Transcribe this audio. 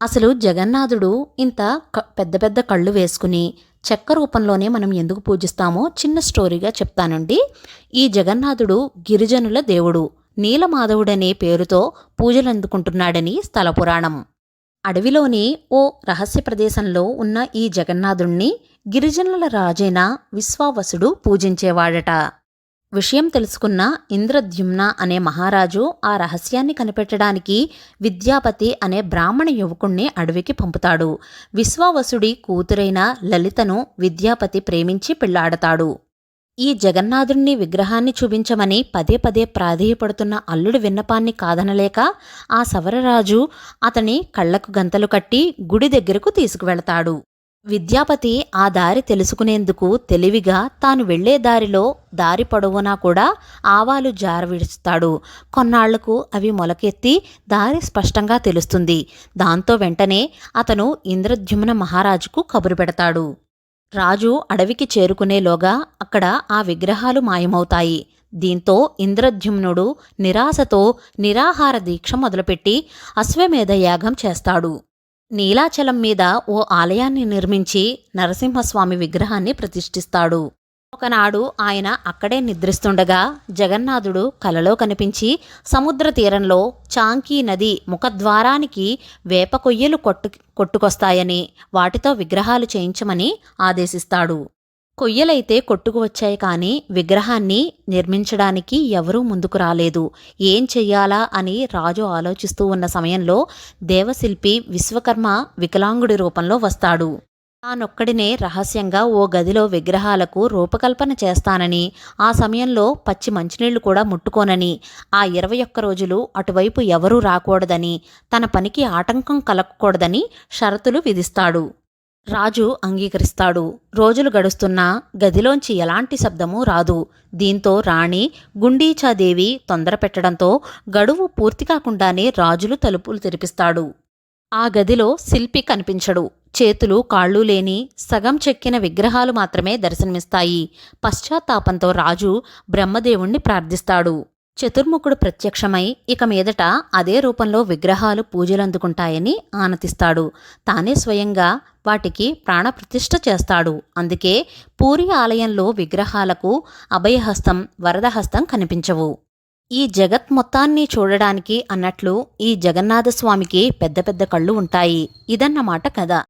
అసలు జగన్నాథుడు ఇంత పెద్ద పెద్ద కళ్ళు వేసుకుని చెక్క రూపంలోనే మనం ఎందుకు పూజిస్తామో చిన్న స్టోరీగా చెప్తానండి. ఈ జగన్నాథుడు గిరిజనుల దేవుడు. నీలమాధవుడనే పేరుతో పూజలందుకుంటున్నాడని స్థల పురాణం. అడవిలోని ఓ రహస్య ప్రదేశంలో ఉన్న ఈ జగన్నాథుణ్ణి గిరిజనుల రాజైన విశ్వావసుడు పూజించేవాడట. విషయం తెలుసుకున్న ఇంద్రద్యుమ్న అనే మహారాజు ఆ రహస్యాన్ని కనిపెట్టడానికి విద్యాపతి అనే బ్రాహ్మణ యువకుణ్ణి అడవికి పంపుతాడు. విశ్వావసుడి కూతురైన లలితను విద్యాపతి ప్రేమించి పెళ్లాడతాడు. ఈ జగన్నాథుణ్ణి విగ్రహాన్ని చూపించమని పదే పదే ప్రాధేయపడుతున్న అల్లుడి విన్నపాన్ని కాదనలేక ఆ సవరరాజు అతని కళ్లకు గంతలు కట్టి గుడి దగ్గరకు తీసుకువెళతాడు. విద్యాపతి ఆ దారి తెలుసుకునేందుకు తెలివిగా తాను వెళ్లే దారిలో దారి పొడవునా కూడా ఆవాలు జారవిడుస్తాడు. కొన్నాళ్లకు అవి మొలకెత్తి దారి స్పష్టంగా తెలుస్తుంది. దాంతో వెంటనే అతను ఇంద్రద్యుమ్న మహారాజుకు కబురు పెడతాడు. రాజు అడవికి చేరుకునేలోగా అక్కడ ఆ విగ్రహాలు మాయమవుతాయి. దీంతో ఇంద్రద్యుమ్నుడు నిరాశతో నిరాహార దీక్ష మొదలుపెట్టి అశ్వమేధ యాగం చేస్తాడు. నీలాచలం మీద ఓ ఆలయాన్ని నిర్మించి నరసింహస్వామి విగ్రహాన్ని ప్రతిష్ఠిస్తాడు. ఒకనాడు ఆయన అక్కడే నిద్రిస్తుండగా జగన్నాథుడు కలలో కనిపించి సముద్ర తీరంలో చాంకీ నది ముఖద్వారానికి వేప కొయ్యలు కొట్టుకొస్తాయని వాటితో విగ్రహాలు చేయించమని ఆదేశిస్తాడు. కొయ్యలైతే కొట్టుకు వచ్చాయి కానీ విగ్రహాన్ని నిర్మించడానికి ఎవరూ ముందుకు రాలేదు. ఏం చెయ్యాలా అని రాజు ఆలోచిస్తూ ఉన్న సమయంలో దేవశిల్పి విశ్వకర్మ వికలాంగుడి రూపంలో వస్తాడు. తానొక్కడినే రహస్యంగా ఓ గదిలో విగ్రహాలకు రూపకల్పన చేస్తానని, ఆ సమయంలో పచ్చి మంచినీళ్లు కూడా ముట్టుకోనని, ఆ 21 రోజులు అటువైపు ఎవరూ రాకూడదని, తన పనికి ఆటంకం కలగకూడదని షరతులు విధిస్తాడు. రాజు అంగీకరిస్తాడు. రోజులు గడుస్తున్నా గదిలోంచి ఎలాంటి శబ్దమూ రాదు. దీంతో రాణి గుండీచాదేవి తొందర పెట్టడంతో గడువు పూర్తి కాకుండానే రాజులు తలుపులు తెరిపిస్తాడు. ఆ గదిలో శిల్పి కనిపించడు. చేతులు కాళ్ళు లేని సగం చెక్కిన విగ్రహాలు మాత్రమే దర్శనమిస్తాయి. పశ్చాత్తాపంతో రాజు బ్రహ్మదేవుణ్ణి ప్రార్థిస్తాడు. చతుర్ముఖుడు ప్రత్యక్షమై ఇక మీదట అదే రూపంలో విగ్రహాలు పూజలందుకుంటాయని ఆనతిస్తాడు. తానే స్వయంగా వాటికి ప్రాణప్రతిష్ఠ చేస్తాడు. అందుకే పూరి ఆలయంలో విగ్రహాలకు అభయహస్తం, వరదహస్తం కనిపించవు. ఈ జగత్ మొత్తాన్ని చూడడానికి అన్నట్లు ఈ జగన్నాథస్వామికి పెద్ద పెద్ద కళ్ళు ఉంటాయి. ఇదన్నమాట కథ.